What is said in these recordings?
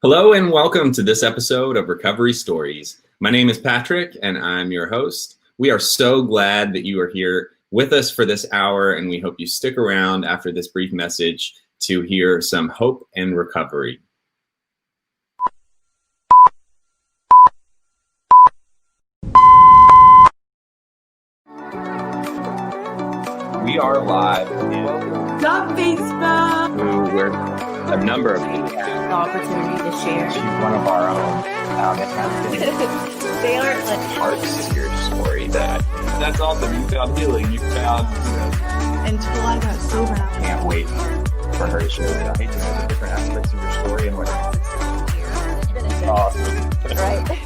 Hello and welcome to this episode of Recovery Stories. My name is Patrick and I'm your host. We are so glad that you are here with us for this hour, and we hope you stick around after this brief message to hear some hope and recovery. We are live in Facebook. We're a number of people. The opportunity to share. She's one of our own. They aren't like Parts to your story that's awesome. You found healing. You found until I got sober. Can't wait for her to share the different aspects of your story and what. Awesome. Right.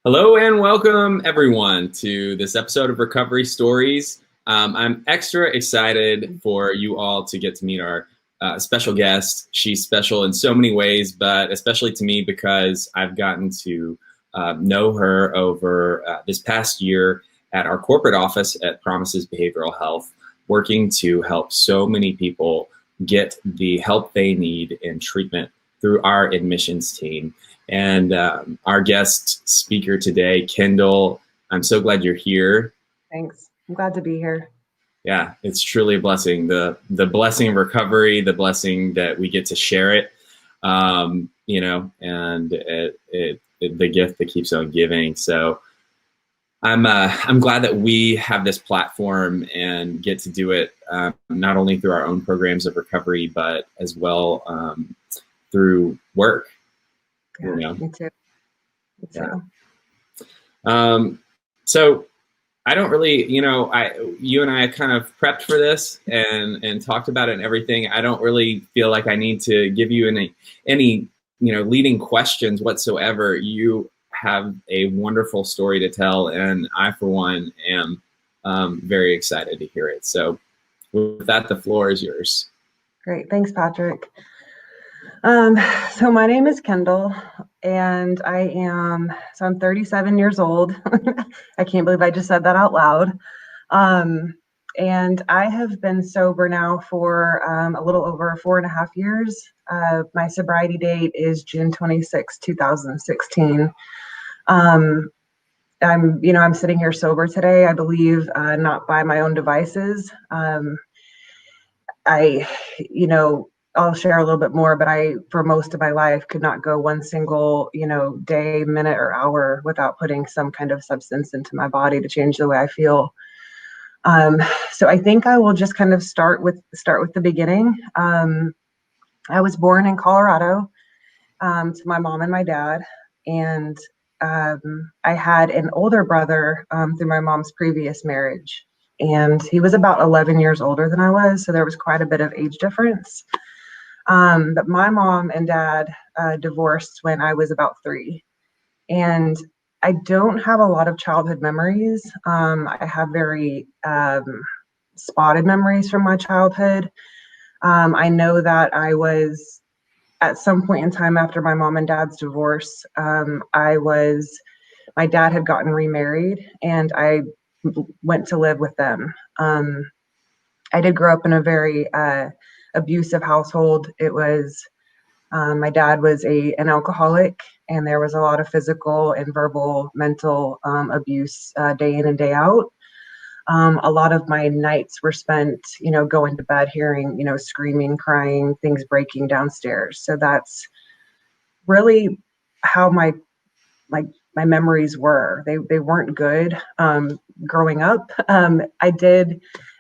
Hello and welcome everyone to this episode of Recovery Stories. I'm extra excited for you all to get to meet our special guest. She's special in so many ways, but especially to me because I've gotten to know her over this past year at our corporate office at Promises Behavioral Health, working to help so many people get the help they need in treatment through our admissions team. And our guest speaker today, Kendel, I'm so glad you're here. Thanks. I'm glad to be here. Yeah, it's truly a blessing. The blessing of recovery, the blessing that we get to share it, and the gift that keeps on giving. So I'm glad that we have this platform and get to do it not only through our own programs of recovery, but as well through work. Yeah, me too. Me too. So I don't really, you and I kind of prepped for this and talked about it and everything. I don't really feel like I need to give you any leading questions whatsoever. You have a wonderful story to tell, and I, for one, am very excited to hear it. So with that, the floor is yours. Great. Thanks, Patrick. So my name is Kendel, and I'm 37 years old. I can't believe I just said that out loud. And I have been sober now for a little over 4.5 years. My sobriety date is June 26, 2016. I'm sitting here sober today, I believe, not by my own devices. I'll share a little bit more, but I, for most of my life, could not go one single, day, minute, or hour without putting some kind of substance into my body to change the way I feel. So I think I will just kind of start with the beginning. I was born in Colorado to my mom and my dad, and I had an older brother through my mom's previous marriage, and he was about 11 years older than I was, so there was quite a bit of age difference. But my mom and dad divorced when I was about 3. And I don't have a lot of childhood memories. I have very spotted memories from my childhood. I know that I was, at some point in time after my mom and dad's divorce, my dad had gotten remarried, and I went to live with them. I did grow up in a very abusive household. It was my dad was an alcoholic, and there was a lot of physical and verbal, mental abuse day in and day out. A lot of my nights were spent, going to bed hearing, screaming, crying, things breaking downstairs. So that's really how my memories were. They weren't good growing up.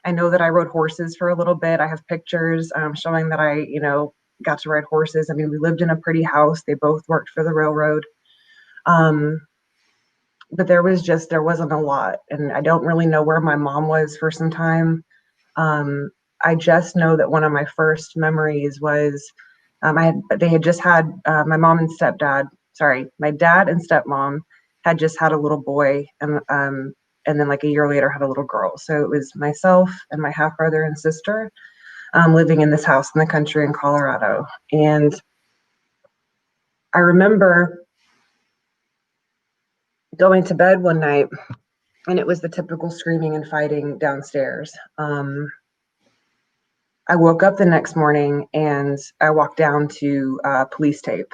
I know that I rode horses for a little bit. I have pictures showing that I, got to ride horses. I mean, we lived in a pretty house. They both worked for the railroad. But there wasn't a lot. And I don't really know where my mom was for some time. I just know that one of my first memories was they had just had my mom and stepdad, my dad and stepmom had just had a little boy, and then like a year later had a little girl. So it was myself and my half brother and sister living in this house in the country in Colorado. And I remember going to bed one night and it was the typical screaming and fighting downstairs. I woke up the next morning and I walked down to police tape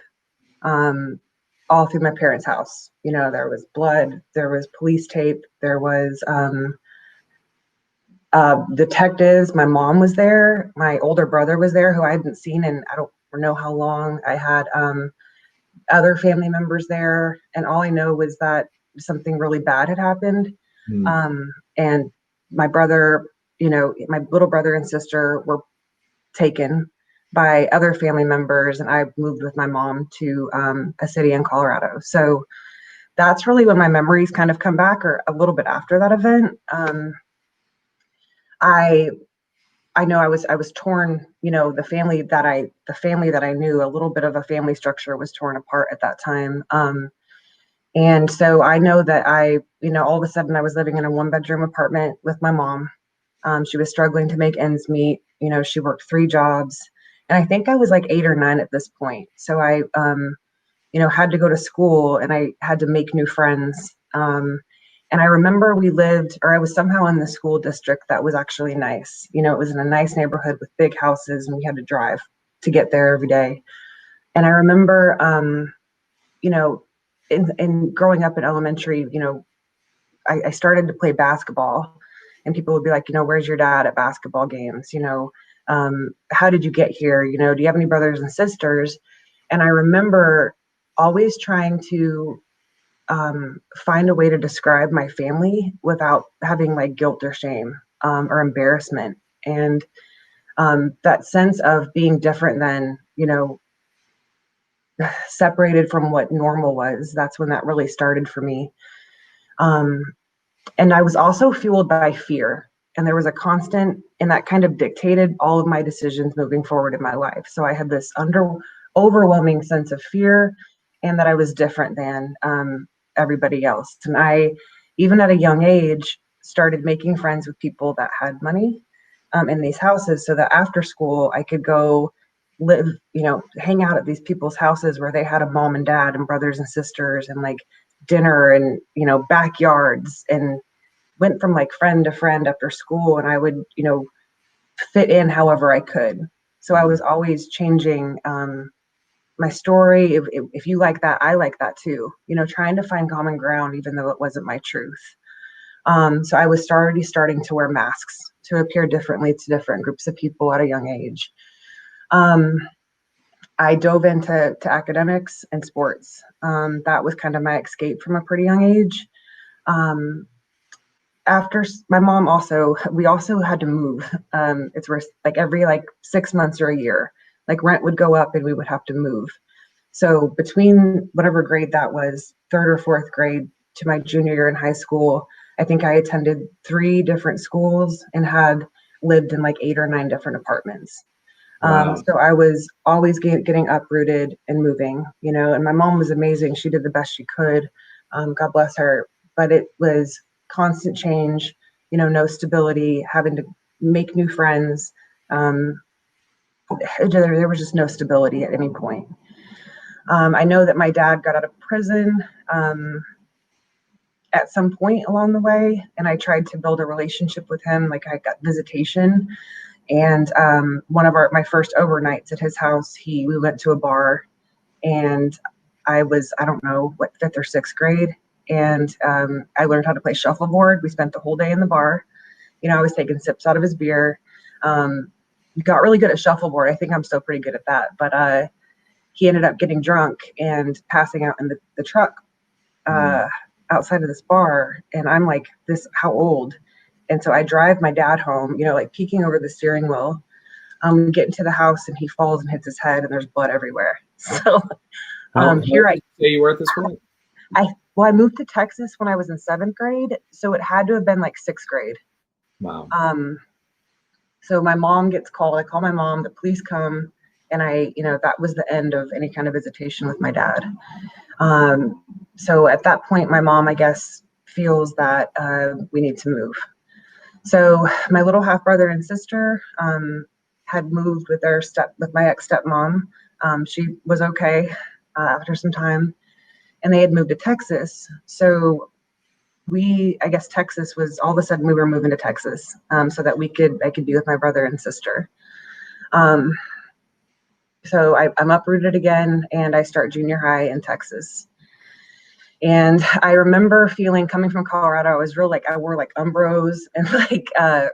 all through my parents' house. You know, there was blood, there was police tape, there was detectives. My mom was there. My older brother was there, who I hadn't seen in I don't know how long. I had other family members there, and all I know was that something really bad had happened. Mm. And my brother, you know, my little brother and sister were taken by other family members, and I moved with my mom to a city in Colorado. So that's really when my memories kind of come back, or a little bit after that event. I I know I was torn, you know, the family that I knew, a little bit of a family structure was torn apart at that time. And so I know that you know, all of a sudden I was living in a 1-bedroom apartment with my mom. She was struggling to make ends meet. You know, she worked 3 jobs. And I think I was like 8 or 9 at this point. So I, you know, had to go to school and I had to make new friends. And I remember I was somehow in the school district that was actually nice. You know, it was in a nice neighborhood with big houses and we had to drive to get there every day. And I remember, you know, in growing up in elementary, you know, I started to play basketball and people would be like, you know, where's your dad at basketball games? You know, how did you get here? You know, do you have any brothers and sisters? And I remember always trying to find a way to describe my family without having like guilt or shame or embarrassment. And that sense of being different than, you know, separated from what normal was, that's when that really started for me. Um, and I was also fueled by fear. And there was a constant, and that kind of dictated all of my decisions moving forward in my life. So I had this overwhelming sense of fear and that I was different than everybody else. And I, even at a young age, started making friends with people that had money in these houses so that after school I could go live, you know, hang out at these people's houses where they had a mom and dad and brothers and sisters and like dinner and, you know, backyards, and went from like friend to friend after school. And I would, you know, fit in however I could. So I was always changing my story. If you like that, I like that too. You know, trying to find common ground, even though it wasn't my truth. So I was already starting to wear masks to appear differently to different groups of people at a young age. I dove into academics and sports. That was kind of my escape from a pretty young age. After my mom we also had to move. It's where like every like 6 months or a year, like rent would go up and we would have to move. So between whatever grade that was, 3rd or 4th grade to my junior year in high school, I think I attended 3 different schools and had lived in like 8 or 9 different apartments. Wow. So I was always getting uprooted and moving, you know, and my mom was amazing. She did the best she could. God bless her. But it was constant change, you know, no stability, having to make new friends. There was just no stability at any point. I know that my dad got out of prison at some point along the way, and I tried to build a relationship with him. Like I got visitation, and one of my first overnights at his house, we went to a bar, and I don't know what 5th or 6th grade, and I learned how to play shuffleboard. We spent the whole day in the bar. You know, I was taking sips out of his beer. Got really good at shuffleboard. I think I'm still pretty good at that, but he ended up getting drunk and passing out in the truck outside of this bar. And I'm like, how old? And so I drive my dad home, you know, like peeking over the steering wheel. We get into the house and he falls and hits his head and there's blood everywhere. So here I say you were at this point. I moved to Texas when I was in 7th grade, so it had to have been like 6th grade. Wow. So my mom gets called. I call my mom. The police come, and you know, that was the end of any kind of visitation with my dad. So at that point, my mom, I guess, feels that we need to move. So my little half brother and sister had moved with my ex stepmom. She was okay after some time, and they had moved to Texas. So I guess Texas was, all of a sudden we were moving to Texas, so that I could be with my brother and sister. So I'm uprooted again, and I start junior high in Texas. And I remember feeling, coming from Colorado, I was real, like, I wore like Umbros and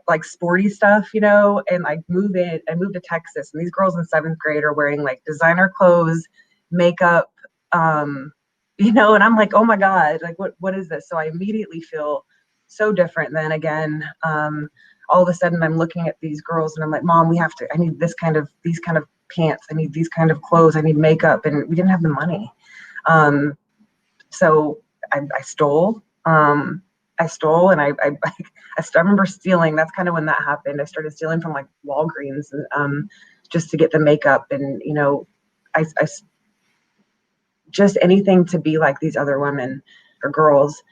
like sporty stuff, you know, and I moved to Texas, and these girls in 7th grade are wearing like designer clothes, makeup, you know, and I'm like, oh my God, like what is this? So I immediately feel so different. Then again, all of a sudden I'm looking at these girls and I'm like, Mom, I need these kind of pants. I need these kind of clothes. I need makeup. And we didn't have the money. So I stole. And I remember stealing. That's kind of when that happened. I started stealing from like Walgreens, and just to get the makeup, and you know, I just anything to be like these other women or girls.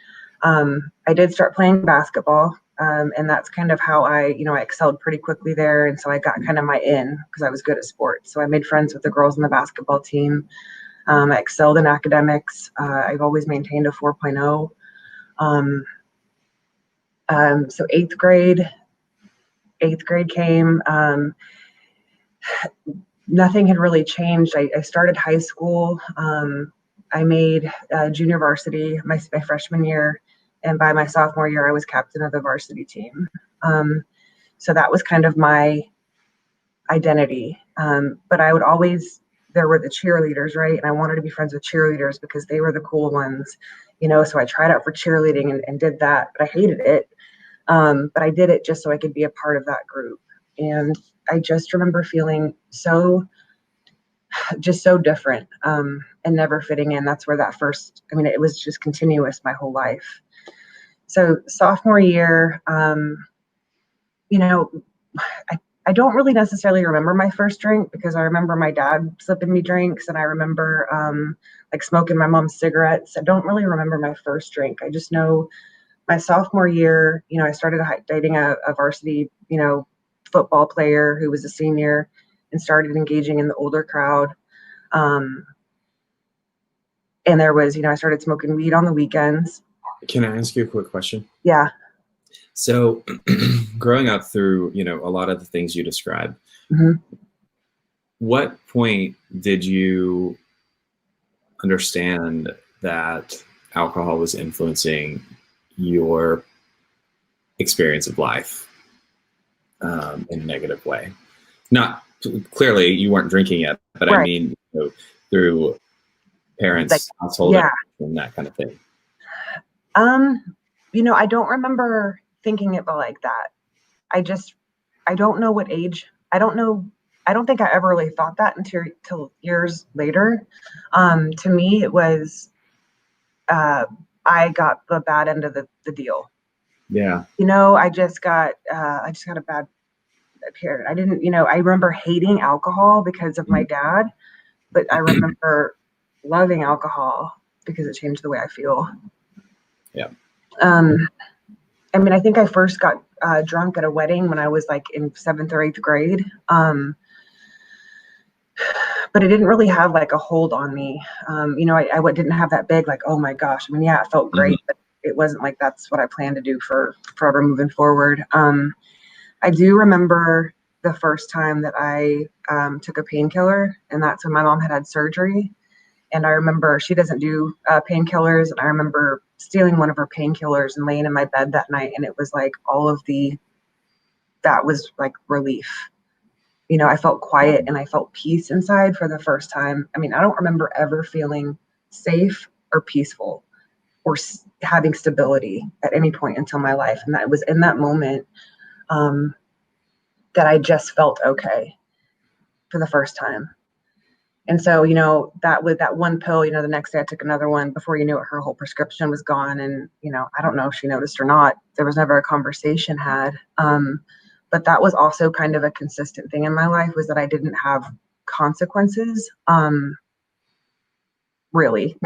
I did start playing basketball, and that's kind of how I excelled pretty quickly there, and so I got kind of my in because I was good at sports. So I made friends with the girls on the basketball team. I excelled in academics. I've always maintained a 4.0. So eighth grade came. Nothing had really changed. I started high school. I made junior varsity my freshman year, and by my sophomore year, I was captain of the varsity team. So that was kind of my identity. But I would always, there were the cheerleaders, right? And I wanted to be friends with cheerleaders because they were the cool ones, you know, so I tried out for cheerleading and did that, but I hated it. But I did it just so I could be a part of that group. And I just remember feeling so different, and never fitting in. That's where that first, it was just continuous my whole life. So sophomore year, you know, I don't really necessarily remember my first drink because I remember my dad slipping me drinks, and I remember like smoking my mom's cigarettes. I don't really remember my first drink. I just know my sophomore year, you know, I started dating a varsity, you know, football player who was a senior, and started engaging in the older crowd. And there was, you know, I started smoking weed on the weekends. Can I ask you a quick question? Yeah. So growing up through, you know, a lot of the things you described, what point did you understand that alcohol was influencing your experience of life in a negative way? Not clearly you weren't drinking yet, but right. I mean, you know, through parents, like, household, and that kind of thing. You know, I don't remember thinking it like that. I don't know what age. I don't think I ever really thought that until years later. To me, it was, I got the bad end of the deal. Yeah. You know, I just got a bad period. I didn't, you know, I remember hating alcohol because of my dad, but I remember loving alcohol because it changed the way I feel. Yeah. I think I first got drunk at a wedding when I was like in 7th or 8th grade. But it didn't really have like a hold on me. You know, I didn't have that big, like, oh my gosh. Yeah, it felt great, but it wasn't like that's what I plan to do for forever moving forward. I do remember the first time that I took a painkiller, and that's when my mom had surgery. And I remember she doesn't do painkillers, and I remember stealing one of her painkillers and laying in my bed that night, and it was like that was like relief. You know, I felt quiet and I felt peace inside for the first time. I don't remember ever feeling safe or peaceful or having stability at any point until my life. And that was in that moment that I just felt okay for the first time. And so, you know, that with that one pill, you know, the next day I took another one. Before you knew it, her whole prescription was gone. And, you know, I don't know if she noticed or not. There was never a conversation had. But that was also kind of a consistent thing in my life, was that I didn't have consequences. Really,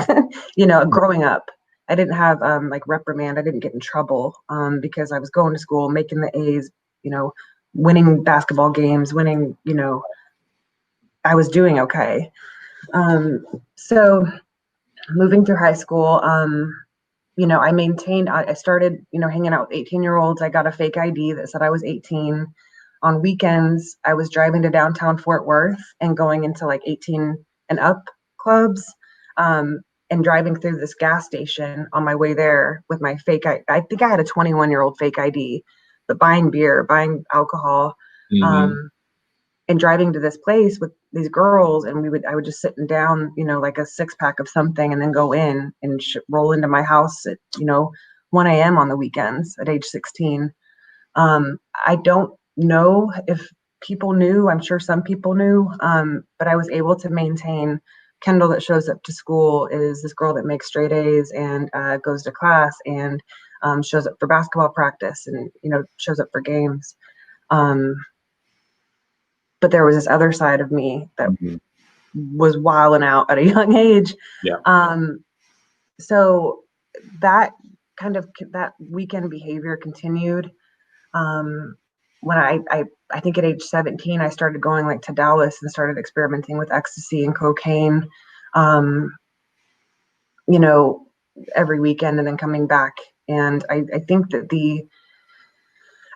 you know, growing up, I didn't have like reprimand. I didn't get in trouble because I was going to school, making the A's, you know, winning basketball games, winning, you know, I was doing okay. So moving through high school, I maintained, I started, hanging out with 18-year-olds. I got a fake ID that said I was 18. On weekends, I was driving to downtown Fort Worth and going into like 18 and up clubs, and driving through this gas station on my way there with my fake I think I had a 21-year-old fake ID, but buying beer, buying alcohol, and driving to this place with these girls, and I would just sitting down, like a 6-pack of something, and then go in and roll into my house at 1 a.m. on the weekends at age 16. I don't know if people knew. I'm sure some people knew, but I was able to maintain. Kendall that shows up to school is this girl that makes straight A's and goes to class and shows up for basketball practice and shows up for games. But there was this other side of me that was wilding out at a young age. Yeah. So that that weekend behavior continued. When I think at age 17, I started going like to Dallas and started experimenting with ecstasy and cocaine, every weekend and then coming back. And I think that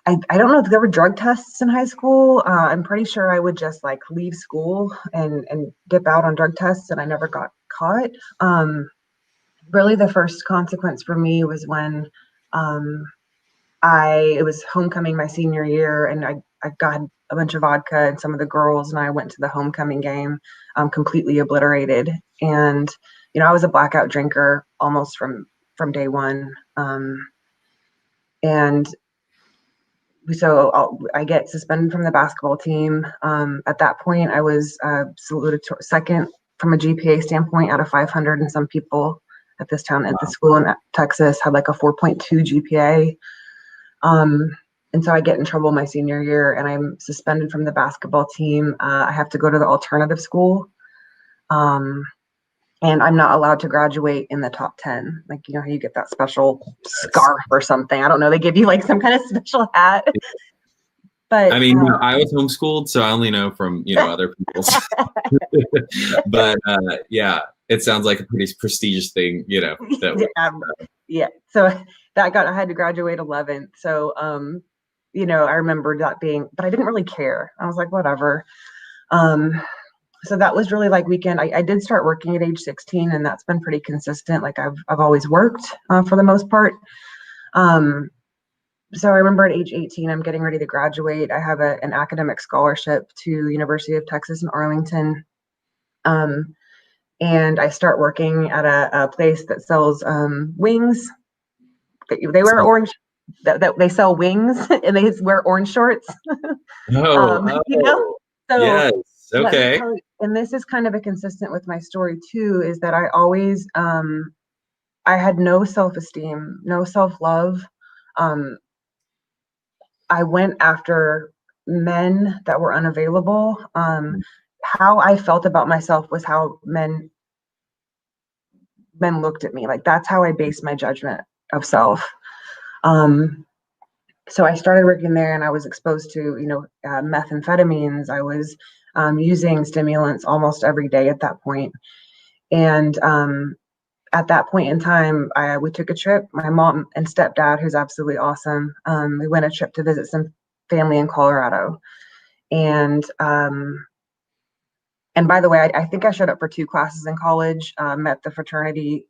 I don't know if there were drug tests in high school. I'm pretty sure I would just like leave school and dip out on drug tests, and I never got caught. Really the first consequence for me was when it was homecoming my senior year, and I got a bunch of vodka and some of the girls, and I went to the homecoming game, completely obliterated. And, I was a blackout drinker almost from day one. And so I get suspended from the basketball team. At that point, I was second from a GPA standpoint out of 500, and some people at this town, at the school in Texas, had like a 4.2 GPA. And so I get in trouble my senior year, and I'm suspended from the basketball team. I have to go to the alternative school, and I'm not allowed to graduate in the top 10. Like, how you get that special scarf or something. I don't know. They give you like some kind of special hat. But I mean, I was homeschooled, so I only know from other people's. But yeah, it sounds like a pretty prestigious thing, yeah. So I had to graduate 11th. So I remember that being, but I didn't really care. I was like, whatever. So that was really like weekend. I did start working at age 16, and that's been pretty consistent. Like I've always worked for the most part. So I remember at age 18, I'm getting ready to graduate. I have an academic scholarship to University of Texas in Arlington. And I start working at a place that sells wings. They wear orange. That they sell wings and they wear orange shorts. Oh, So yes, okay. And this is kind of a consistent with my story too, is that I always I had no self-esteem, no self-love. I went after men that were unavailable. How I felt about myself was how men looked at me. Like that's how I based my judgment of self. So I started working there, and I was exposed to, methamphetamines. I was using stimulants almost every day at that point. And at that point in time, we took a trip. My mom and stepdad, who's absolutely awesome, we went a trip to visit some family in Colorado. And by the way, I think I showed up for 2 classes in college, met the fraternity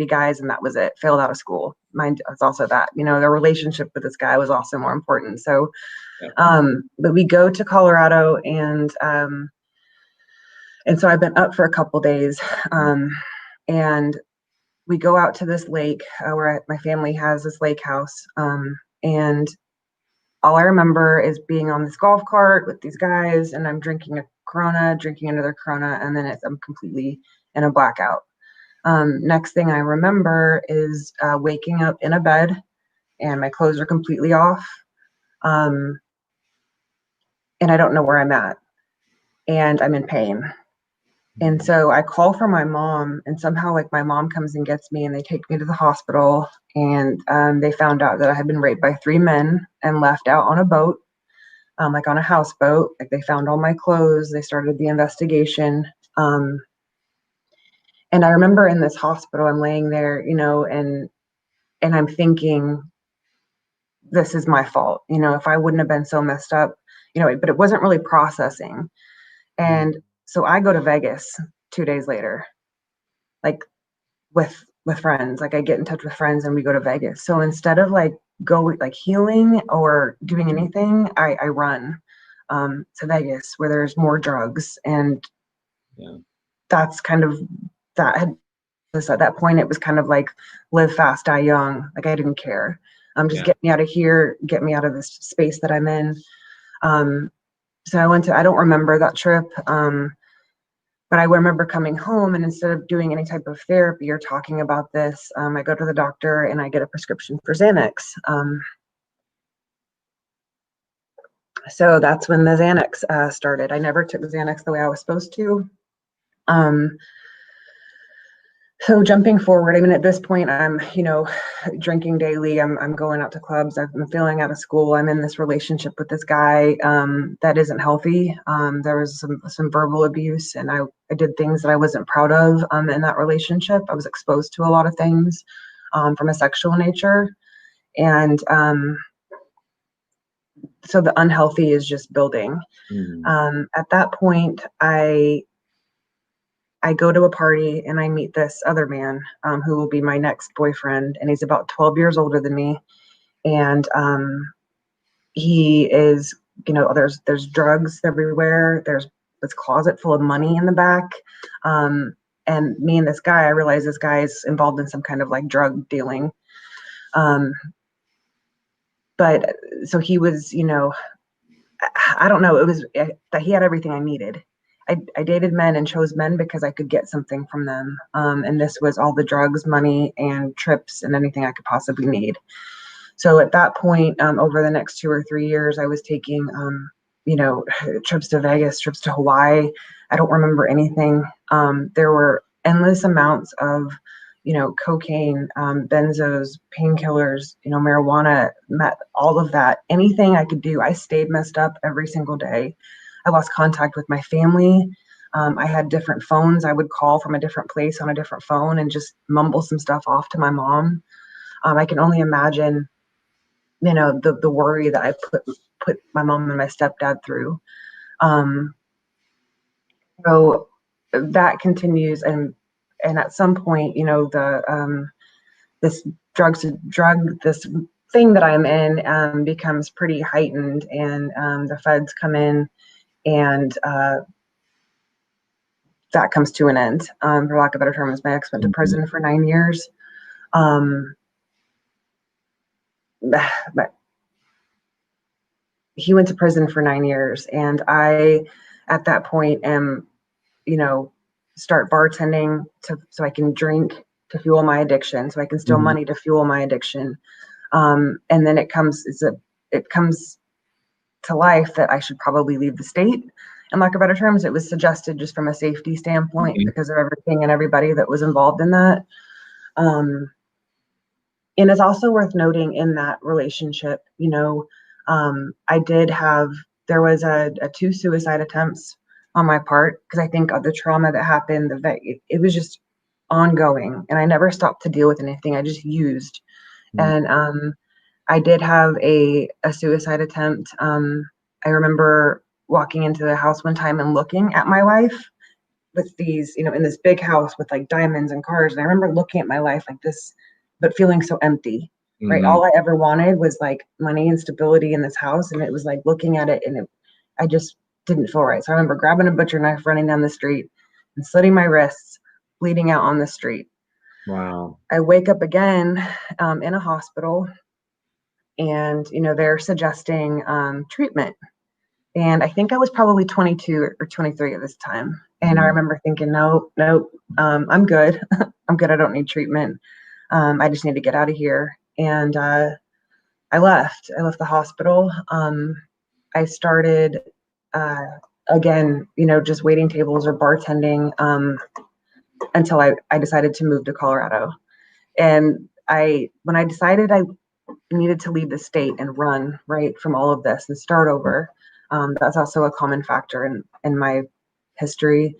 guys, and that was it. Failed out of school. Mine, it's also that, the relationship with this guy was also more important. So, but we go to Colorado, and so I've been up for a couple days, and we go out to this lake where my family has this lake house, and all I remember is being on this golf cart with these guys, and I'm drinking a Corona, drinking another Corona, and then I'm completely in a blackout. Next thing I remember is waking up in a bed, and my clothes are completely off, and I don't know where I'm at, and I'm in pain. And so I call for my mom, and somehow like my mom comes and gets me, and they take me to the hospital, and they found out that I had been raped by 3 men and left out on a boat, like on a houseboat. Like they found all my clothes. They started the investigation. And I remember in this hospital, I'm laying there, and I'm thinking, this is my fault. If I wouldn't have been so messed up, but it wasn't really processing. And so I go to Vegas 2 days later, like with friends. Like I get in touch with friends and we go to Vegas. So instead of like healing or doing anything, I run to Vegas where there's more drugs. And Yeah. that's kind of that had at that point it was kind of like live fast, die young. Like I didn't care. Just get me out of here, get me out of this space that I'm in. So I don't remember that trip. But I remember coming home, and instead of doing any type of therapy or talking about this, I go to the doctor and I get a prescription for Xanax. So that's when the Xanax started. I never took Xanax the way I was supposed to. So jumping forward, I mean, at this point, I'm, drinking daily. I'm going out to clubs. I'm feeling out of school. I'm in this relationship with this guy that isn't healthy. There was some verbal abuse, and I did things that I wasn't proud of in that relationship. I was exposed to a lot of things from a sexual nature, and so the unhealthy is just building. At that point, I go to a party and I meet this other man who will be my next boyfriend, and he's about 12 years older than me. And he is, there's drugs everywhere. There's this closet full of money in the back. And me and this guy, I realize this guy is involved in some kind of like drug dealing. But so he was, I don't know, it was that he had everything I needed. I dated men and chose men because I could get something from them. And this was all the drugs, money, and trips and anything I could possibly need. So at that point, over the next 2 or 3 years, I was taking, trips to Vegas, trips to Hawaii. I don't remember anything. There were endless amounts of, cocaine, benzos, painkillers, marijuana, meth, all of that. Anything I could do. I stayed messed up every single day. I lost contact with my family. I had different phones. I would call from a different place on a different phone and just mumble some stuff off to my mom. I can only imagine, the worry that I put my mom and my stepdad through. So that continues, and at some point, this this thing that I'm in becomes pretty heightened, and the feds come in, and that comes to an end. For lack of better terms, my ex went to prison for 9 years. But he went to prison for 9 years, and I, at that point, am, start bartending so I can drink to fuel my addiction, so I can steal money to fuel my addiction. And then it comes to life that I should probably leave the state. In lack of better terms, it was suggested just from a safety standpoint because of everything and everybody that was involved in that. And it's also worth noting in that relationship, there was a 2 suicide attempts on my part because I think of the trauma that happened, it was just ongoing, and I never stopped to deal with anything. I just used. And I did have a suicide attempt. I remember walking into the house one time and looking at my life with these, in this big house with like diamonds and cars. And I remember looking at my life like this, but feeling so empty, right? All I ever wanted was like money and stability in this house. And it was like looking at it, and I just didn't feel right. So I remember grabbing a butcher knife, running down the street and slitting my wrists, bleeding out on the street. Wow. I wake up again in a hospital, and they're suggesting treatment. And I think I was probably 22 or 23 at this time. And I remember thinking, no, I'm good. I'm good. I don't need treatment. I just need to get out of here. And I left the hospital. I started again, just waiting tables or bartending until I decided to move to Colorado. And when I decided I needed to leave the state and run right from all of this and start over, that's also a common factor in my history.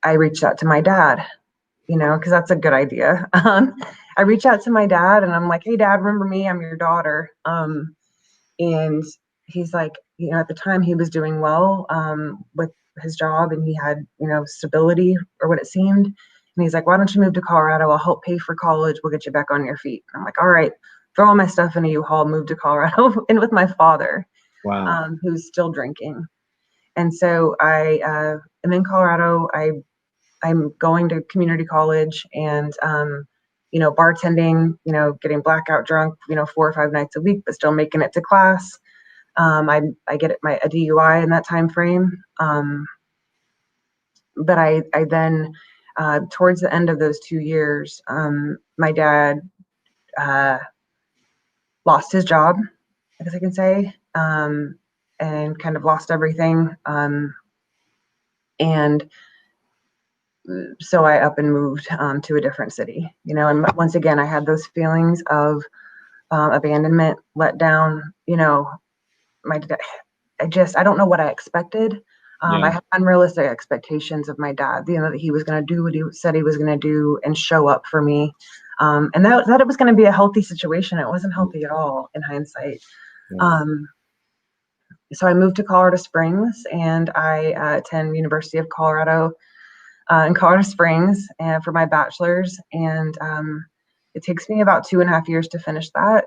I reached out to my dad, because that's a good idea. I reached out to my dad and I'm like, hey, Dad, remember me? I'm your daughter. And he's like, at the time he was doing well with his job and he had, stability or what it seemed. And he's like, why don't you move to Colorado? I'll help pay for college. We'll get you back on your feet. And I'm like, all right, throw all my stuff in a U-Haul, move to Colorado and with my father, Wow. who's still drinking. And so I am in Colorado. I'm going to community college and, bartending, getting blackout drunk, 4 or 5 nights a week, but still making it to class. I get a DUI in that time frame. But I then, towards the end of those 2 years, my dad lost his job, I guess I can say, and kind of lost everything. And so I up and moved to a different city, and once again, I had those feelings of abandonment, let down, my dad. I don't know what I expected. I had unrealistic expectations of my dad, that he was going to do what he said he was going to do and show up for me. And that it was going to be a healthy situation. It wasn't healthy at all in hindsight. Yeah. So I moved to Colorado Springs and I attend University of Colorado in Colorado Springs for my bachelor's. And it takes me about 2.5 years to finish that.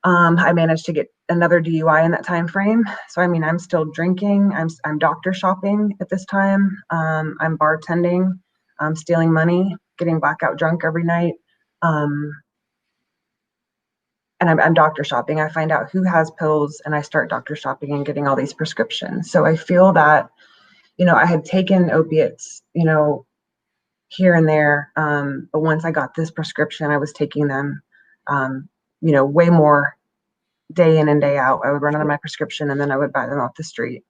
I managed to get another DUI in that time frame. So, I'm still drinking. I'm doctor shopping at this time. I'm bartending. I'm stealing money, getting blackout drunk every night. And I'm doctor shopping. I find out who has pills and I start doctor shopping and getting all these prescriptions. So I feel that, I had taken opiates, here and there. But once I got this prescription, I was taking them, way more day in and day out. I would run out of my prescription and then I would buy them off the street.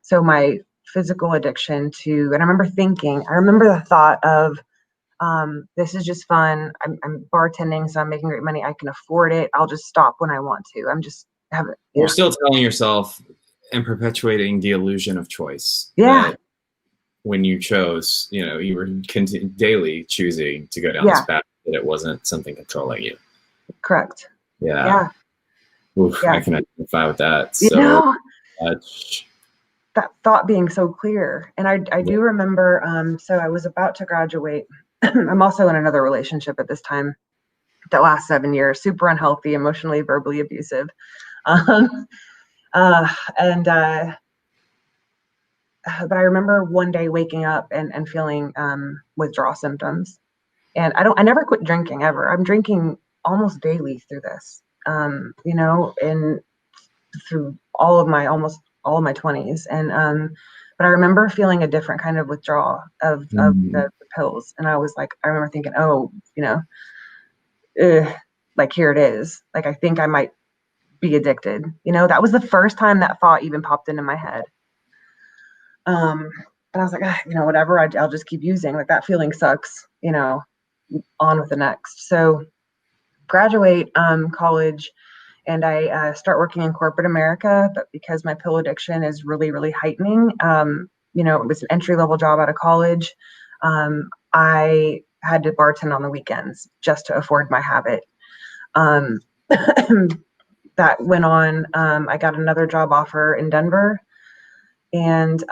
So my physical addiction and I remember the thought of, this is just fun. I'm bartending, so I'm making great money. I can afford it. I'll just stop when I want to. You're still telling yourself and perpetuating the illusion of choice. Yeah. That when you chose, you were daily choosing to go down this path, that it wasn't something controlling you. Correct. Yeah. Oof, Yeah. I can identify with that so much. That thought being so clear. And I do remember, so I was about to graduate. I'm also in another relationship at this time that lasts 7 years, super unhealthy, emotionally, verbally abusive. But I remember one day waking up and feeling withdrawal symptoms. And I never quit drinking ever. I'm drinking almost daily through this, and through almost all of my 20s. And but I remember feeling a different kind of withdrawal of the pills. And I remember thinking, like, here it is. Like, I think I might be addicted. That was the first time that thought even popped into my head. And I was like, whatever, I'll just keep using. Like, that feeling sucks, on with the next. So graduate college and I start working in corporate America, but because my pill addiction is really, really heightening, it was an entry-level job out of college. I had to bartend on the weekends just to afford my habit. That went on. I got another job offer in Denver and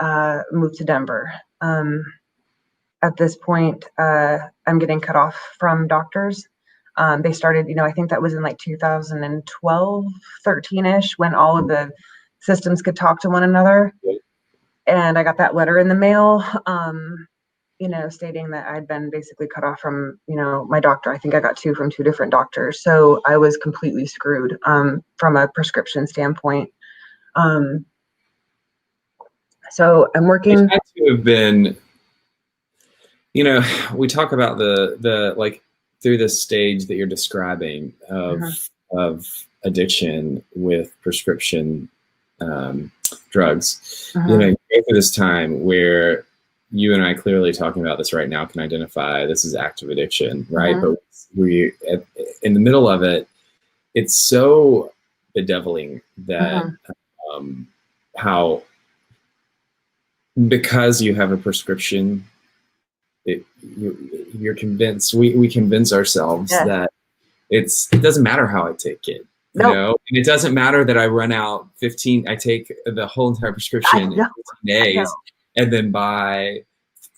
moved to Denver. At this point, I'm getting cut off from doctors. They started, I think that was in like 2012, 13-ish, when all of the systems could talk to one another. And I got that letter in the mail, stating that I'd been basically cut off from, my doctor. I think I got 2 from 2 different doctors. So I was completely screwed from a prescription standpoint. So I'm working. It had to have been, we talk about the like through this stage that you're describing of addiction with prescription drugs. You go through this time where you and I clearly talking about this right now can identify this is active addiction, right? But we in the middle of it, it's so bedeviling that how, because you have a prescription you're convinced, we convince ourselves Yeah. that it doesn't matter how I take it, you Nope. know, and it doesn't matter that I run out 15, I take the whole entire prescription in 15 days and then buy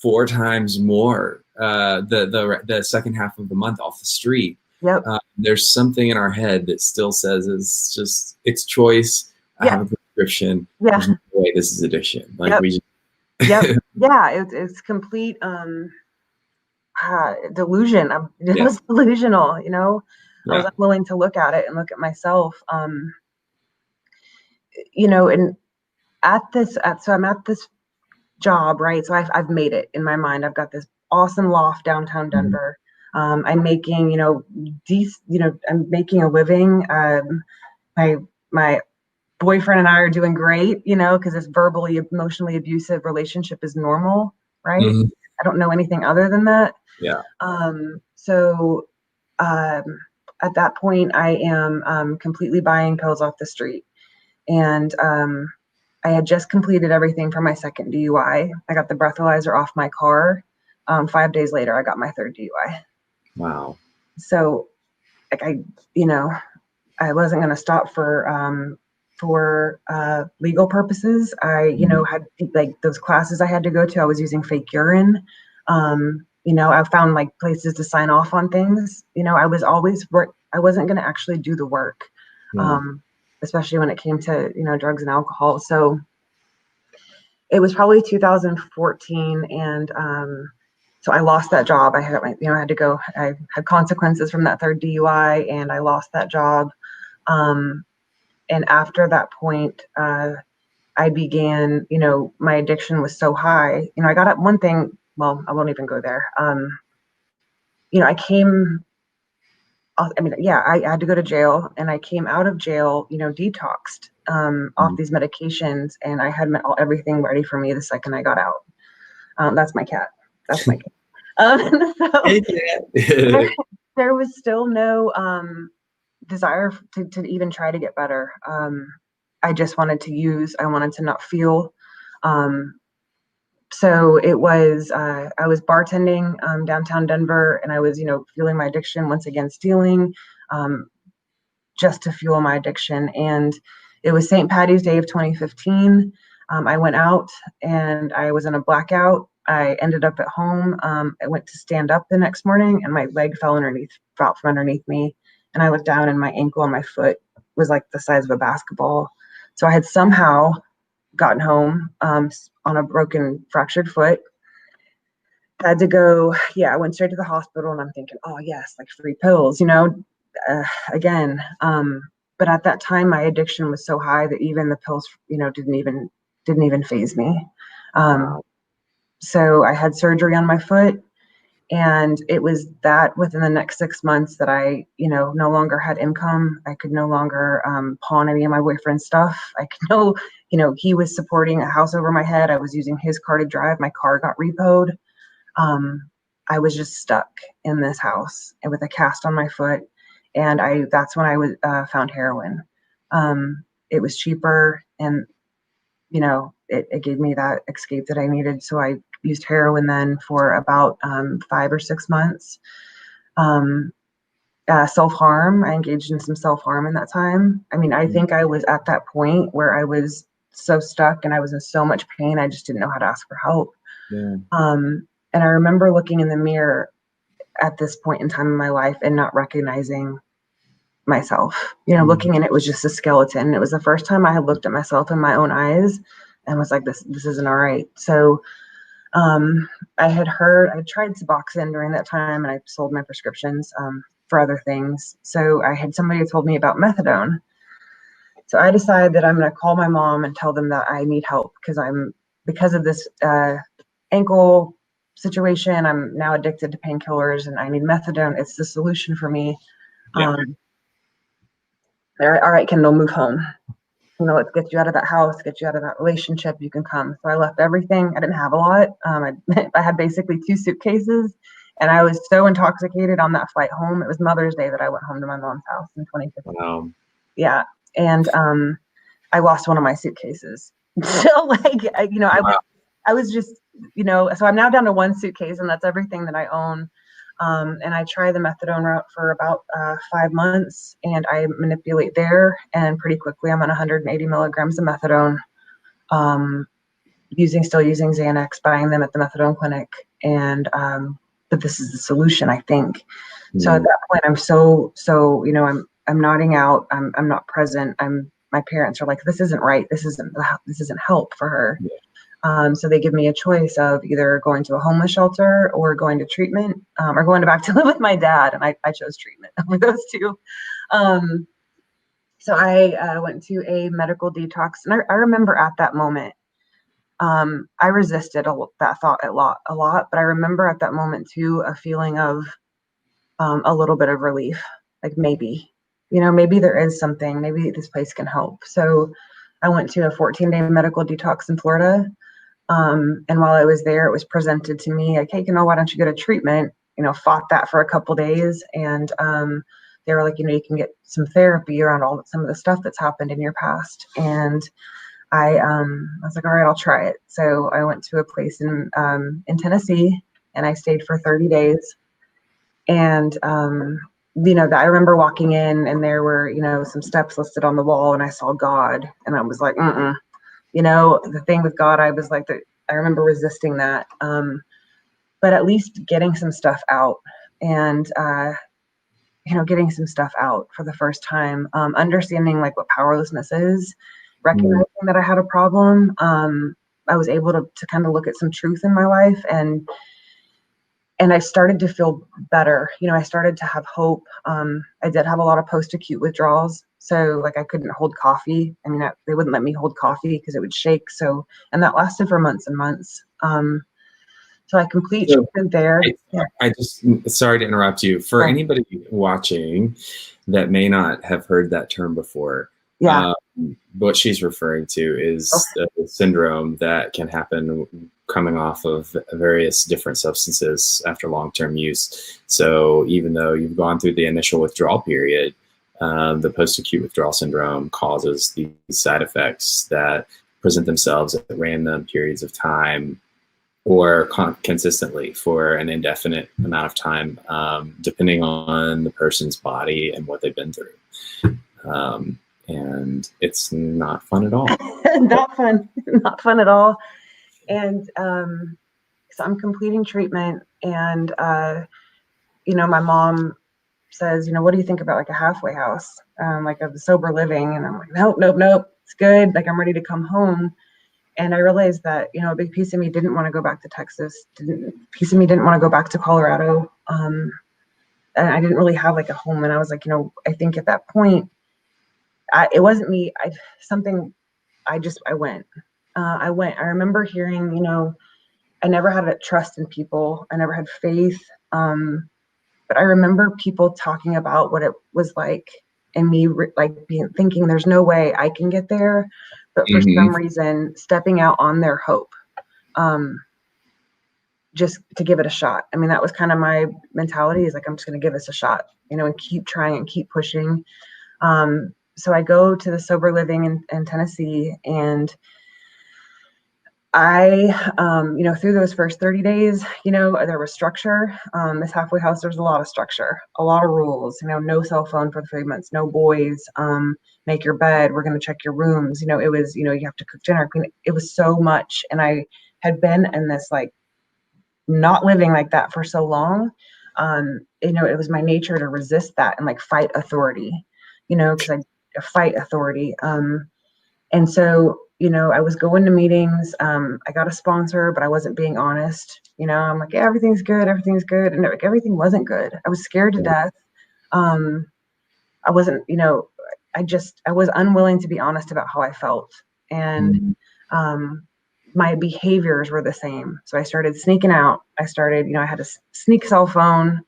4 times more the second half of the month off the street. Yep. There's something in our head that still says it's choice. I have a prescription. Yeah. There's no way this is addiction. Like Yep. we just Yeah, it's complete delusion. It was delusional, you know. I was unwilling to look at it and look at myself. You know, and so I'm at this job, right? So I've made it in my mind. I've got this awesome loft downtown Denver. I'm making, you know, I'm making a living. My boyfriend and I are doing great, you know, because this verbally, emotionally abusive relationship is normal, right? I don't know anything other than that. Yeah. So at that point, I am completely buying pills off the street. And I had just completed everything for my second DUI. I got the breathalyzer off my car. 5 days later, I got my third DUI. Wow. So, like, I wasn't going to stop for legal purposes. I, you know, had like those classes I had to go to. I was using fake urine. You know, I found like places to sign off on things. You know, I wasn't going to actually do the work. Especially when it came to, you know, drugs and alcohol. So it was probably 2014. And so I lost that job. I had to go, I had consequences from that third DUI and I lost that job. And after that point, I began, you know, my addiction was so high. You know, I got up one thing, well, I won't even go there. You know, I had to go to jail and I came out of jail, you know, detoxed off these medications and I had everything ready for me the second I got out. That's my cat. That's my cat. So there was still no desire to even try to get better. I just wanted to use, I wanted to not feel. So it was, I was bartending downtown Denver and I was, you know, fueling my addiction, once again, stealing just to fuel my addiction. And it was St. Patty's Day of 2015. I went out and I was in a blackout. I ended up at home. I went to stand up the next morning and my leg fell from underneath me. And I looked down and my ankle and my foot was like the size of a basketball. So I had somehow gotten home on a broken, fractured foot. Had to go, I went straight to the hospital and I'm thinking, oh yes, like free pills, you know, again. But at that time, my addiction was so high that even the pills, you know, didn't even faze me. So I had surgery on my foot. And it was that within the next 6 months that I, you know, no longer had income. I could no longer pawn any of my boyfriend's stuff. You know, he was supporting a house over my head. I was using his car to drive. My car got repoed. I was just stuck in this house and with a cast on my foot. And that's when I found heroin. It was cheaper and, you know, it gave me that escape that I needed. So I used heroin then for about 5 or 6 months. Self-harm, I engaged in some self-harm in that time. I mean, I think I was at that point where I was so stuck and I was in so much pain, I just didn't know how to ask for help. And I remember looking in the mirror at this point in time in my life and not recognizing myself. You know, looking and it was just a skeleton. It was the first time I had looked at myself in my own eyes and was like, this isn't all right. So I tried Suboxone during that time and I sold my prescriptions for other things. So I had somebody who told me about methadone. So I decided that I'm going to call my mom and tell them that I need help because of this ankle situation. I'm now addicted to painkillers and I need methadone. It's the solution for me. All right, Kendel, move home. You know, let's get you out of that house, get you out of that relationship. You can come. So I left everything. I didn't have a lot. I had basically 2 suitcases and I was so intoxicated on that flight home. It was Mother's Day that I went home to my mom's house in 2015. Wow. Yeah. And I lost one of my suitcases. So like, you know, I was just, so I'm now down to one suitcase, and that's everything that I own. And I try the methadone route for about 5 months, and I manipulate there, and pretty quickly I'm on 180 milligrams of methadone, still using Xanax, buying them at the methadone clinic. And but this is the solution, I think. So at that point, I'm so I'm nodding out. I'm not present. My parents are like, this isn't right. This isn't help for her. So they give me a choice of either going to a homeless shelter or going to treatment, or going back to live with my dad. And I chose treatment over those two. So I went to a medical detox, and I remember at that moment, I resisted that thought a lot, but I remember at that moment too, a feeling of a little bit of relief, like maybe there is something, maybe this place can help. So I went to a 14-day medical detox in Florida. And while I was there, it was presented to me like, hey, why don't you go to treatment? Fought that for a couple days. And they were like, you can get some therapy around some of the stuff that's happened in your past. And I was like, all right, I'll try it. So I went to a place in Tennessee, and I stayed for 30 days. And I remember walking in, and there were some steps listed on the wall, and I saw God, and I was like, the thing with God, I was like, I remember resisting that, but at least getting some stuff out, and getting some stuff out for the first time, understanding like what powerlessness is, recognizing that I had a problem. I was able to kind of look at some truth in my life, and I started to feel better. I started to have hope. I did have a lot of post-acute withdrawals. So like I couldn't hold coffee. I mean, they wouldn't let me hold coffee because it would shake. So, and that lasted for months and months. So I completed treatment there. I just, sorry to interrupt you. For anybody watching that may not have heard that term before, what she's referring to is a syndrome that can happen coming off of various different substances after long-term use. So even though you've gone through the initial withdrawal period, the post-acute withdrawal syndrome causes these side effects that present themselves at random periods of time or consistently for an indefinite amount of time, depending on the person's body and what they've been through. And it's not fun at all. Not fun at all. And so I'm completing treatment, and my mom says, what do you think about like a halfway house, like of sober living? And I'm like, nope, it's good. Like I'm ready to come home. And I realized that, a big piece of me didn't want to go back to Texas. Piece of me didn't want to go back to Colorado. And I didn't really have like a home. And I was like, I think at that point, it wasn't me. I went. I remember hearing, I never had a trust in people. I never had faith. But I remember people talking about what it was like, and me thinking there's no way I can get there. But for some reason, stepping out on their hope, just to give it a shot. I mean, that was kind of my mentality, is like, I'm just going to give this a shot, and keep trying and keep pushing. So I go to the sober living in Tennessee, and I, through those first 30 days, there was structure. This halfway house, there's a lot of structure, a lot of rules, no cell phone for 3 months, no boys, make your bed, we're going to check your rooms. It was, you have to cook dinner, clean. It was so much. And I had been in this, like, not living like that for so long. It was my nature to resist that and like fight authority, because I fight authority. And so, I was going to meetings. I got a sponsor, but I wasn't being honest. I'm like, yeah, everything's good. And like, everything wasn't good. I was scared to death. I wasn't, I was unwilling to be honest about how I felt. And my behaviors were the same. So I started sneaking out. I had a sneak cell phone.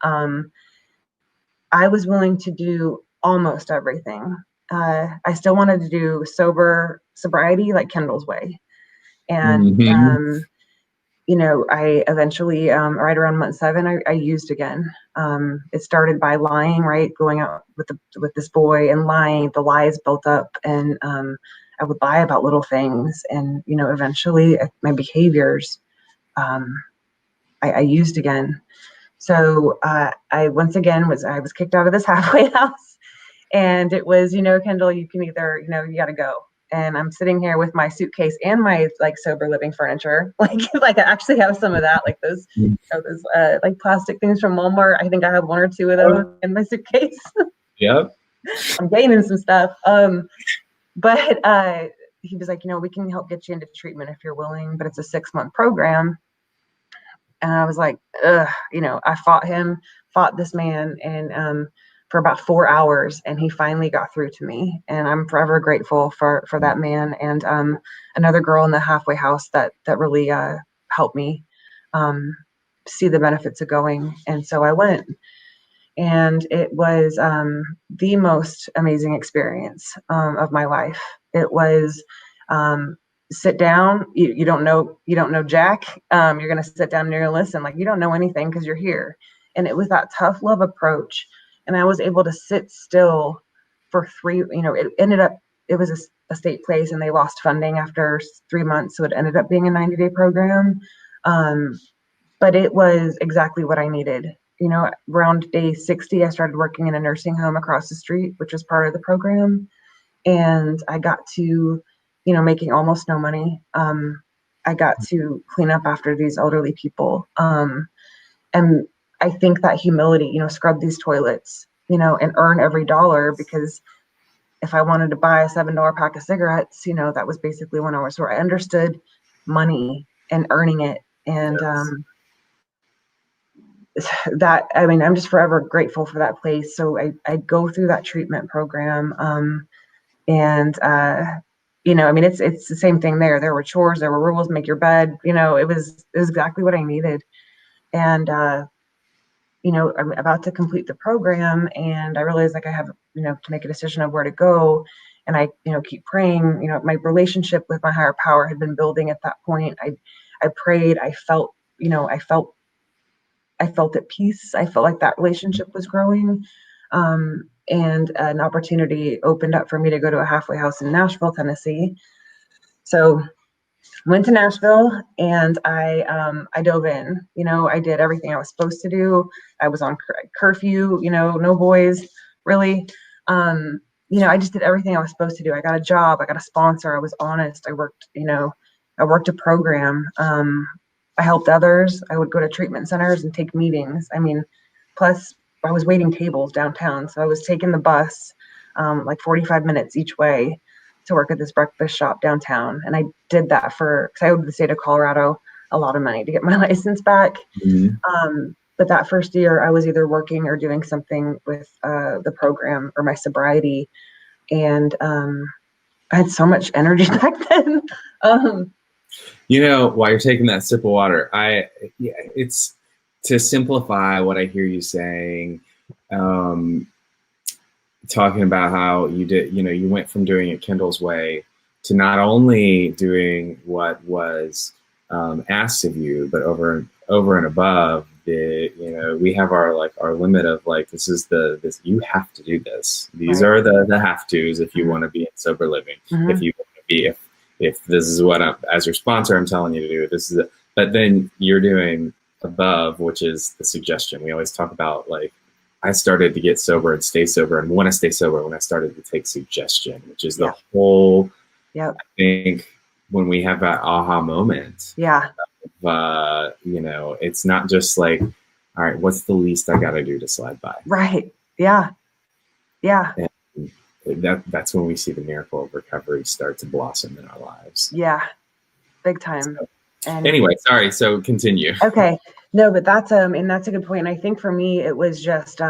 I was willing to do almost everything. I still wanted to do sobriety, like Kendall's way. And, I eventually, right around month 7, I used again. It started by lying, right? Going out with this boy and lying. The lies built up, and I would lie about little things. And, eventually my behaviors I used again. So I once again I was kicked out of this halfway house, and it was, Kendall, you can either, you got to go. And I'm sitting here with my suitcase and my like sober living furniture. Like I actually have some of that, like those, those like plastic things from Walmart. I think I have one or two of those in my suitcase. Yep. I'm gaining some stuff. But he was like, we can help get you into treatment if you're willing, but it's a 6-month program. And I was like, ugh, I fought this man, and for about 4 hours, and he finally got through to me. And I'm forever grateful for that man and another girl in the halfway house that really helped me see the benefits of going. And so I went, and it was the most amazing experience of my life. It was sit down. You don't know Jack. You're gonna sit down and you're gonna listen. Like, you don't know anything because you're here. And it was that tough love approach. And I was able to sit still for it ended up, it was a state place, and they lost funding after 3 months. So it ended up being a 90-day program. But it was exactly what I needed. Around day 60, I started working in a nursing home across the street, which was part of the program. And I got to, making almost no money. I got to clean up after these elderly people. And I think that humility, scrub these toilets, and earn every dollar, because if I wanted to buy a $7 pack of cigarettes, that was basically when I understood money and earning it. And I'm just forever grateful for that place. So I go through that treatment program. And it's the same thing there. There were chores, there were rules, make your bed, it was exactly what I needed. And I'm about to complete the program, and I realized like I have, to make a decision of where to go. And I, keep praying. My relationship with my higher power had been building at that point. I prayed, I felt at peace. I felt like that relationship was growing. And an opportunity opened up for me to go to a halfway house in Nashville, Tennessee. So went to Nashville, and I dove in. I did everything I was supposed to do. I was on curfew, no boys, really. I just did everything I was supposed to do. I got a job, I got a sponsor, I was honest. I worked a program. I helped others. I would go to treatment centers and take meetings. Plus I was waiting tables downtown. So I was taking the bus like 45 minutes each way to work at this breakfast shop downtown. And I did that because I owed the state of Colorado a lot of money to get my license back. Mm-hmm. But that first year I was either working or doing something with the program or my sobriety. And I had so much energy back then. While you're taking that sip of water, it's to simplify what I hear you saying, talking about how you did, you went from doing it Kendall's way to not only doing what was asked of you, but over and above we have our limit of like, this, you have to do this. These Right. are the have tos if you want to be in sober living. Mm-hmm. If you want to be, if this is what as your sponsor, I'm telling you to do, this is it. But then you're doing above, which is the suggestion. We always talk about, like, I started to get sober and stay sober and want to stay sober when I started to take suggestion, which is the whole, I think, when we have that aha moment. Yeah. It's not just like, all right, what's the least I got to do to slide by? Right. Yeah. Yeah. And that's when we see the miracle of recovery start to blossom in our lives. Yeah. Big time. So, and anyway, sorry. So continue. Okay. No, but that's a good point. And I think for me, it was just,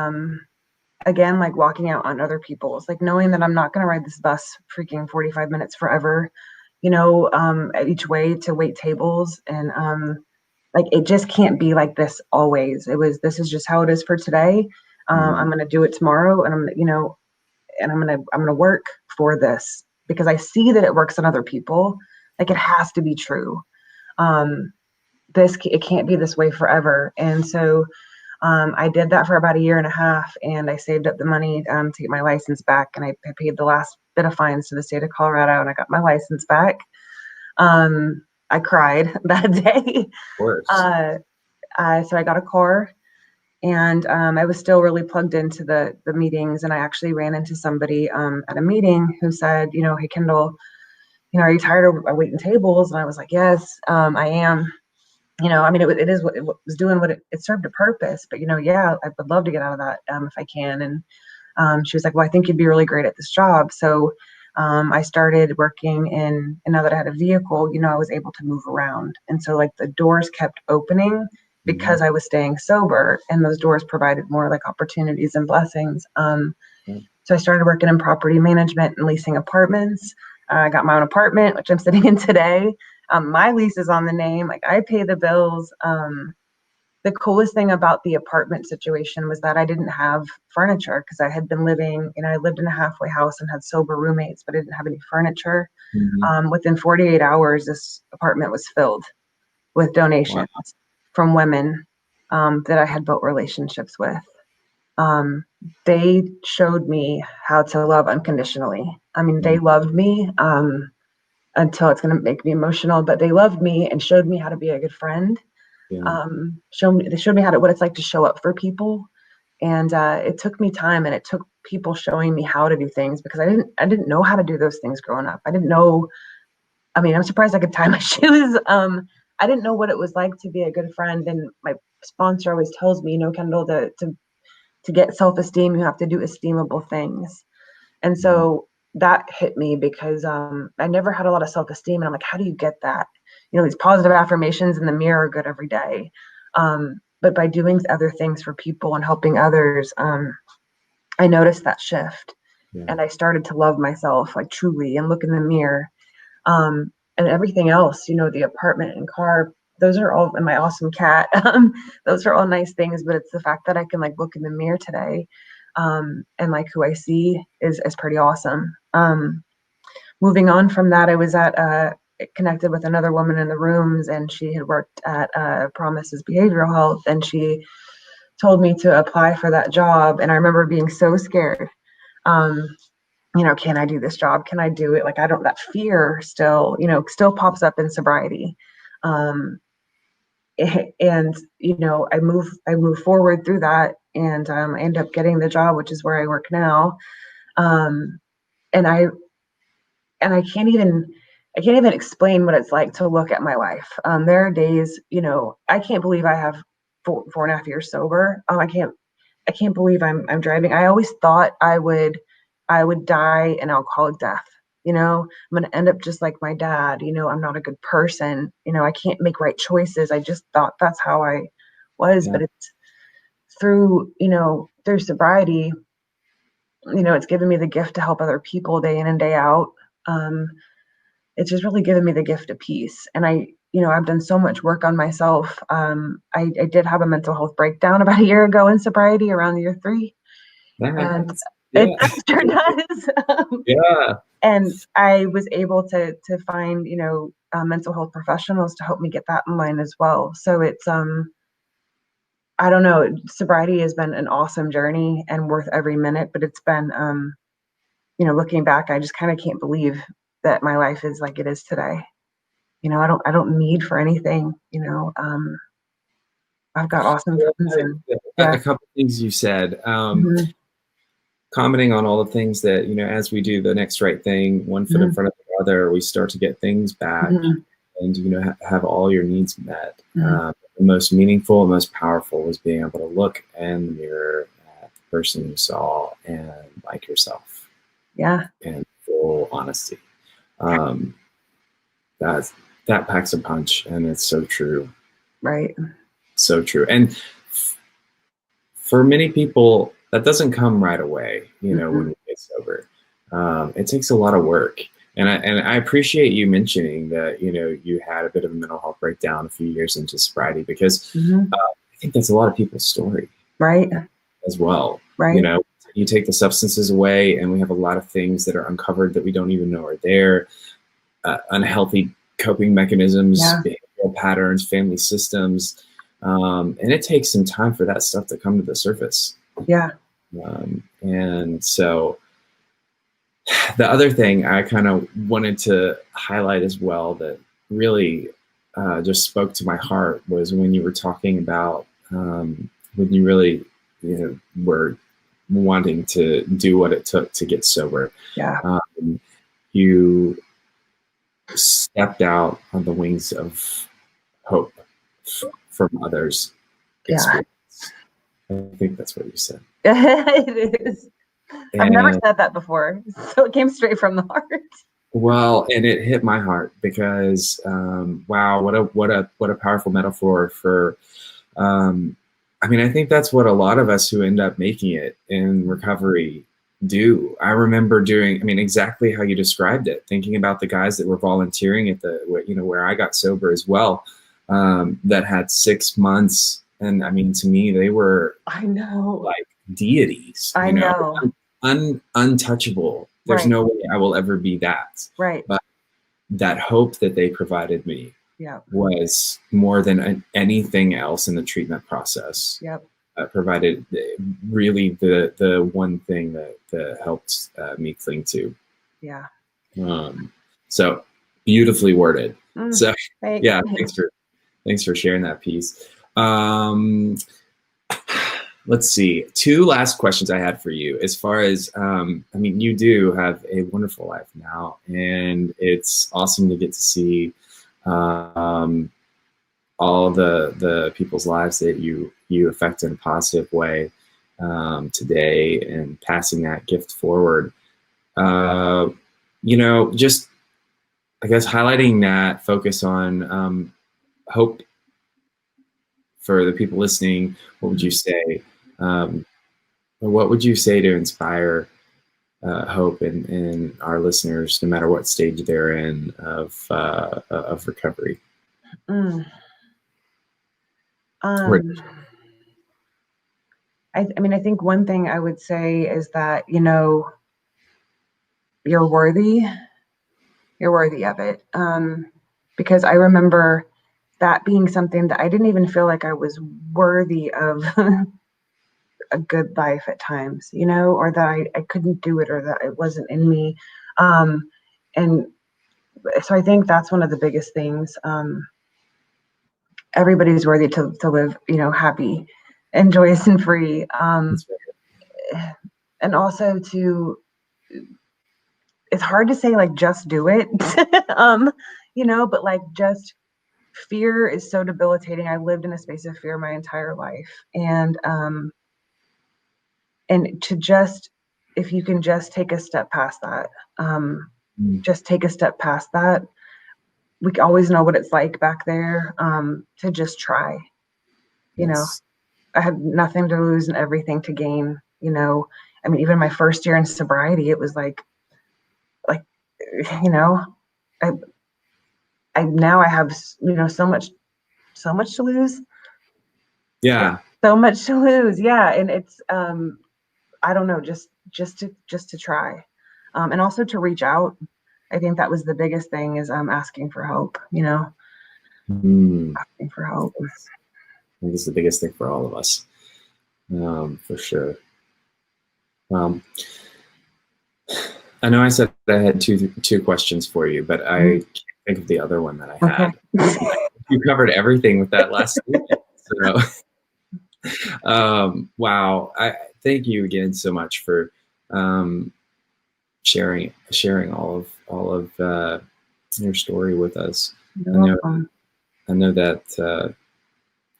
again, like walking out on other people's, like knowing that I'm not going to ride this bus freaking 45 minutes forever, each way to wait tables. And, like, it just can't be like this always. This is just how it is for today. I'm going to do it tomorrow, and I'm going to work for this because I see that it works on other people. Like, it has to be true. It can't be this way forever. And so, I did that for about a year and a half, and I saved up the money, to get my license back. And I paid the last bit of fines to the state of Colorado, and I got my license back. I cried that day. Of course. So I got a car, and I was still really plugged into the meetings. And I actually ran into somebody at a meeting who said, hey, Kendall, are you tired of waiting tables? And I was like, yes, I am. I mean, it is what it was doing, what it served a purpose. But yeah, I would love to get out of that if I can. And she was like, well, I think you'd be really great at this job. So I started working and now that I had a vehicle, I was able to move around. And so like the doors kept opening because I was staying sober, and those doors provided more like opportunities and blessings. So I started working in property management and leasing apartments. I got my own apartment, which I'm sitting in today. My lease is on the name, like I pay the bills. The coolest thing about the apartment situation was that I didn't have furniture because I had been living, I lived in a halfway house and had sober roommates, but I didn't have any furniture. Within 48 hours, this apartment was filled with donations from women that I had built relationships with. They showed me how to love unconditionally. I mean, they loved me until it's going to make me emotional, but they loved me and showed me how to be a good friend. They showed me what it's like to show up for people. And it took me time, and it took people showing me how to do things, because I didn't know how to do those things growing up. I didn't know. I mean, I'm surprised I could tie my shoes. I didn't know what it was like to be a good friend. And my sponsor always tells me, Kendall, to get self-esteem, you have to do esteemable things. And so that hit me because I never had a lot of self-esteem. And I'm like, how do you get that? These positive affirmations in the mirror are good every day. But by doing other things for people and helping others, I noticed that shift. And I started to love myself, like truly, and look in the mirror. And everything else, the apartment and car, those are all, and my awesome cat, those are all nice things, but it's the fact that I can like look in the mirror today, and like who I see is pretty awesome. Moving on from that, I was connected with another woman in the rooms, and she had worked at Promises Behavioral Health, and she told me to apply for that job. And I remember being so scared. Can I do this job? Can I do it? Like, that fear still pops up in sobriety. And I move forward through that, and I end up getting the job, which is where I work now. And I can't even explain what it's like to look at my life. There are days, I can't believe I have 4.5 years sober. I can't believe I'm driving. I always thought I would die an alcoholic death. I'm going to end up just like my dad. I'm not a good person. I can't make right choices. I just thought that's how I was. But it's through sobriety, it's given me the gift to help other people day in and day out. It's just really given me the gift of peace. And I've done so much work on myself. I did have a mental health breakdown about a year ago in sobriety, around year 3. And it sure does. And I was able to find, mental health professionals to help me get that in line as well. So it's, I don't know, sobriety has been an awesome journey and worth every minute, but it's been, looking back, I just kind of can't believe that my life is like it is today. I don't need for anything, I've got awesome friends. And a couple things you said, commenting on all the things that, as we do the next right thing, one foot in front of the other, we start to get things back and, have all your needs met. The most meaningful and most powerful was being able to look in the mirror at the person you saw and like yourself. Yeah. And full honesty. That packs a punch, and it's so true. Right. So true. And for many people, that doesn't come right away, when we get sober. It takes a lot of work. And I appreciate you mentioning that, you had a bit of a mental health breakdown a few years into sobriety, because I think that's a lot of people's story. Right. As well. Right. You take the substances away, and we have a lot of things that are uncovered that we don't even know are there. Unhealthy coping mechanisms, behavioral patterns, family systems. And it takes some time for that stuff to come to the surface. Yeah. And so the other thing I kind of wanted to highlight as well, that really just spoke to my heart was when you were talking about when you really, were wanting to do what it took to get sober. Yeah. You stepped out on the wings of hope from others' experience. I think that's what you said. It is. I've never And, said that before, so it came straight from the heart. well, and it hit my heart because wow, what a powerful metaphor for. I mean, I think that's what a lot of us who end up making it in recovery do. I remember doing, I mean, exactly how you described it, thinking about the guys that were volunteering at the, where I got sober as well, that had 6 months. And I mean, to me, they were, I know, like deities, I know, untouchable. There's right. no way I will ever be that. Right. But that hope that they provided me was more than anything else in the treatment process. Yep. Provided really the one thing that helped me cling to. Yeah. So beautifully worded. So thanks. Yeah, thanks for sharing that piece. Let's see. 2 last questions I had for you. As far as, I mean, you do have a wonderful life now, and it's awesome to get to see all the people's lives that you affect in a positive way today, and passing that gift forward. Just, I guess, highlighting that focus on hope for the people listening. What would you say? What would you say to inspire hope in our listeners, no matter what stage they're in of recovery? I mean, I think one thing I would say is that, you're worthy. You're worthy of it. Because I remember that being something that I didn't even feel like I was worthy of a good life at times, or that I couldn't do it, or that it wasn't in me. And so I think that's one of the biggest things. Everybody's worthy to live, happy and joyous and free. And also it's hard to say, like, just do it, but like, just fear is so debilitating. I lived in a space of fear my entire life. And to just, if you can just take a step past that, just take a step past that. We always know what it's like back there, to just try. I had nothing to lose and everything to gain. I mean, even my first year in sobriety, it was like, I now I have, so much to lose. Yeah. So much to lose. Yeah. And it's, I don't know, just to try, and also to reach out. I think that was the biggest thing, is asking for help, asking for help. I think it's the biggest thing for all of us, for sure. I know I said I had two questions for you, but I can't think of the other one that I had. Okay. You covered everything with that last statement. So, wow! I thank you again so much for sharing all of your story with us. I know that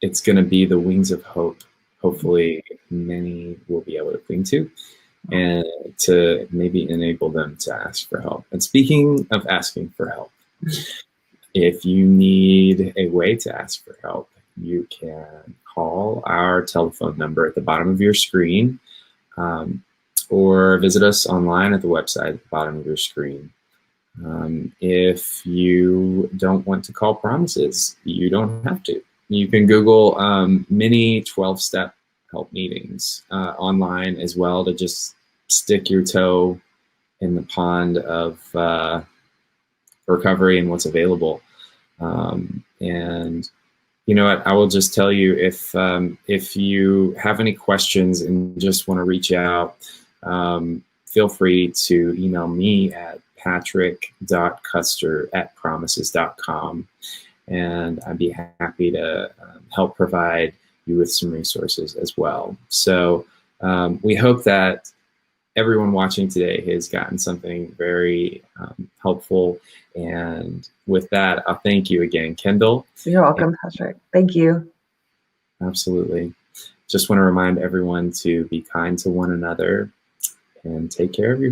it's going to be the wings of hope. Hopefully, many will be able to cling to, and to maybe enable them to ask for help. And speaking of asking for help, if you need a way to ask for help, you can call our telephone number at the bottom of your screen, or visit us online at the website at the bottom of your screen. If you don't want to call promises, you don't have to. You can Google mini 12-step help meetings online as well, to just stick your toe in the pond of recovery and what's available. And you know what, I will just tell you, if you have any questions and just want to reach out, feel free to email me at patrick.custer@promises.com. and I'd be happy to help provide you with some resources as well. So we hope that everyone watching today has gotten something very helpful. And with that, I'll thank you again, Kendel. You're welcome, Patrick. Thank you. Absolutely. Just want to remind everyone to be kind to one another and take care of yourself.